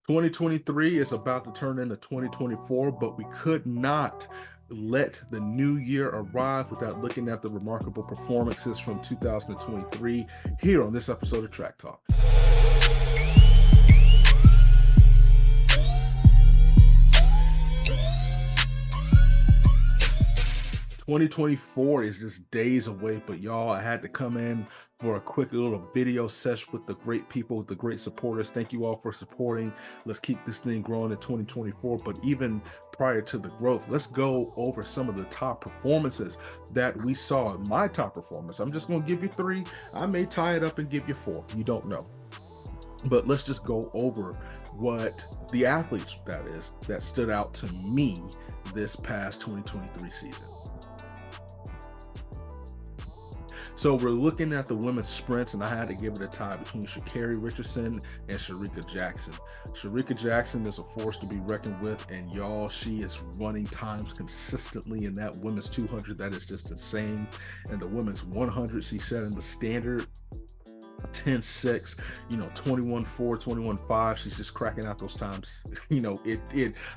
2023 is about to turn into 2024, but we could not let the new year arrive without looking at the remarkable performances from 2023 here on this episode of Track Talk. 2024 is just days away, but y'all, I had to come in for a quick little video session with the great people, with the great supporters. Thank you all for supporting. Let's keep this thing growing in 2024. But even prior to the growth, let's go over some of the top performances that we saw. My top performance, I'm just going to give you three. I may tie it up and give you four. You don't know. But let's just go over what the athletes, that stood out to me this past 2023 season. So we're looking at the women's sprints, and I had to give it a tie between Sha'Carri Richardson and Shericka Jackson. Shericka Jackson is a force to be reckoned with, and y'all, she is running times consistently in that women's 200. That is just insane. And the women's 100, she set in the standard 10-6, 21-4, 21-5. She's just cracking out those times.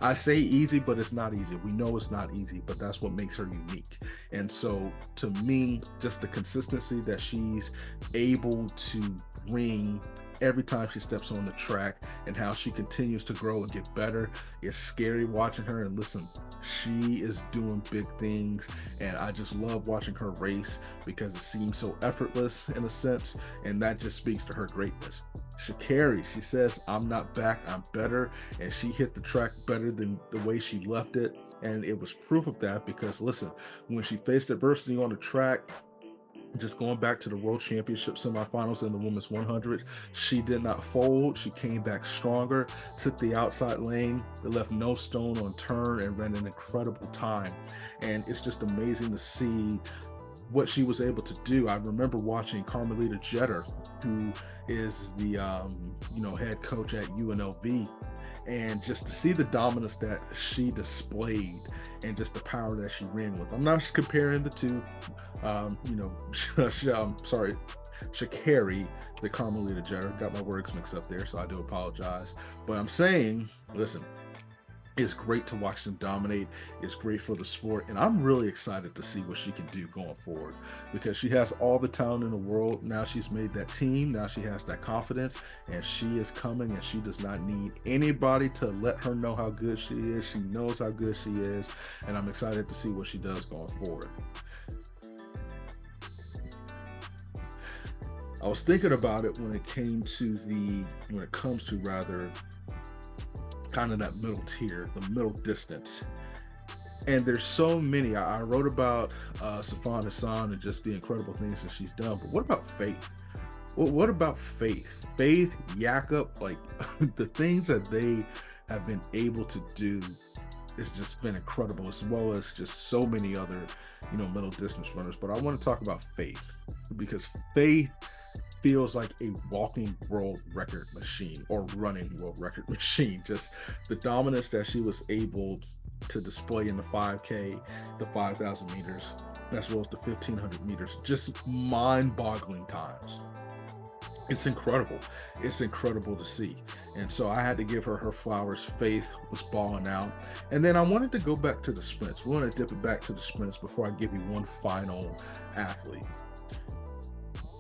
I say easy, but it's not easy. We know it's not easy, but that's what makes her unique. And so to me, just the consistency that she's able to bring every time she steps on the track and how she continues to grow and get better. It's scary watching her, and listen, she is doing big things, and I just love watching her race because it seems so effortless in a sense, and that just speaks to her greatness. Sha'Carri, she says, I'm not back, I'm better, and she hit the track better than the way she left it, and it was proof of that because listen, when she faced adversity on the track, just going back to the World Championship semifinals in the women's 100, she did not fold. She came back stronger, took the outside lane, left no stone unturned, and ran an incredible time. And it's just amazing to see what she was able to do. I remember watching Carmelita Jeter, who is the head coach at UNLV, and just to see the dominance that she displayed and just the power that she ran with. I'm not comparing the two, Sha'Carri, the Carmelita Jeter. Got my words mixed up there, so I do apologize. But I'm saying, listen, it's great to watch them dominate. It's great for the sport, and I'm really excited to see what she can do going forward because she has all the talent in the world. Now she's made that team. Now she has that confidence, and she is coming, and she does not need anybody to let her know how good she is. She knows how good she is, and I'm excited to see what she does going forward. I was thinking about it when it comes to kind of that middle tier, the middle distance. And there's so many. I wrote about Sifan Hassan and just the incredible things that she's done. But what about Faith? Well, what about Faith? Faith, Jakob, like the things that they have been able to do has just been incredible, as well as just so many other, middle distance runners. But I want to talk about Faith because Faith feels like a walking world record machine or running world record machine. Just the dominance that she was able to display in the 5K, the 5,000 meters, as well as the 1,500 meters, just mind-boggling times. It's incredible. It's incredible to see. And so I had to give her her flowers. Faith was balling out. And then I wanted to go back to the sprints. We want to dip it back to the sprints before I give you one final athlete.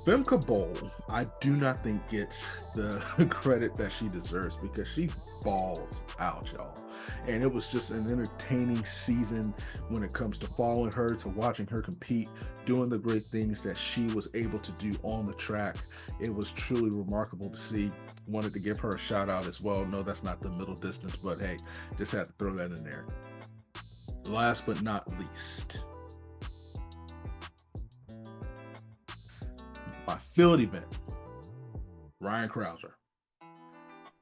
Femke Bol, I do not think gets the credit that she deserves because she balls out, y'all. And it was just an entertaining season when it comes to following her, to watching her compete, doing the great things that she was able to do on the track. It was truly remarkable to see. Wanted to give her a shout out as well. No, that's not the middle distance, but hey, just had to throw that in there. Last but not least, my field event, Ryan Crouser.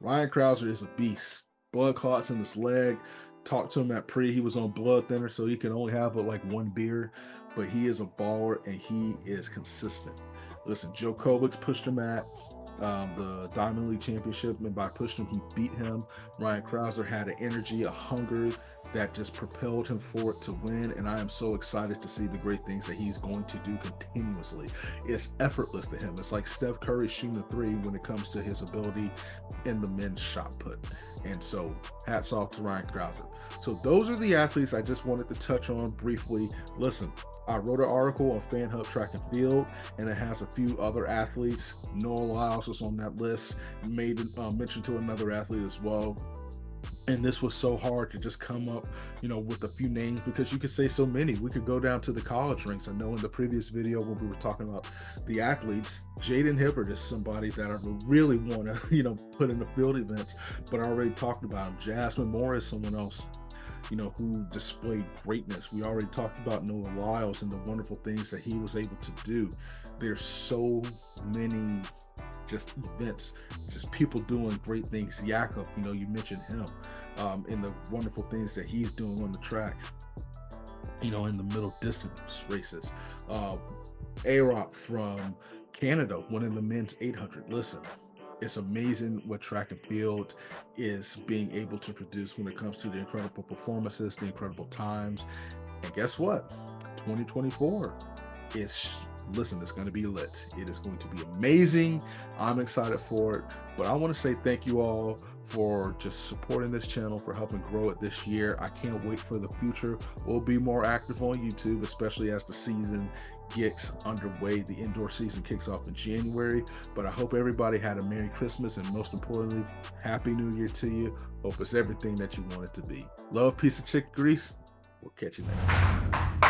Ryan Crouser is a beast. Blood clots in his leg. Talked to him at pre. He was on blood thinner, so he can only have like one beer. But he is a baller, and he is consistent. Listen, Djokovic pushed him at the Diamond League Championship, and by pushing him, he beat him. Ryan Crouser had an energy, a hunger that just propelled him forward to win, and I am so excited to see the great things that he's going to do continuously. It's effortless to him. It's like Steph Curry shooting a three when it comes to his ability in the men's shot put. And so hats off to Ryan Crouser. So those are the athletes I just wanted to touch on briefly. Listen, I wrote an article on Fan Hub Track and Field, and it has a few other athletes. Noah Lyles was on that list, made mention to another athlete as well. And this was so hard to just come up, with a few names, because you could say so many. We could go down to the college ranks. I know in the previous video when we were talking about the athletes, Jaden Hibbert is somebody that I really want to, put in the field events, but I already talked about him. Jasmine Moore is someone else, who displayed greatness. We already talked about Noah Lyles and the wonderful things that he was able to do. There's so many just events, just people doing great things. Jakob, you mentioned him, and the wonderful things that he's doing on the track, in the middle distance races. Arop from Canada winning the men's 800. Listen, it's amazing what track and field is being able to produce when it comes to the incredible performances, the incredible times. And guess what? 2024 is, listen, it's going to be lit. It is going to be amazing. I'm excited for it. But I want to say thank you all for just supporting this channel, for helping grow it this year. I can't wait for the future. We'll be more active on YouTube, especially as the season gets underway. The indoor season kicks off in January. But I hope everybody had a Merry Christmas, and most importantly, Happy New Year to you. Hope it's everything that you want it to be. Love, peace, and chicken grease. We'll catch you next time.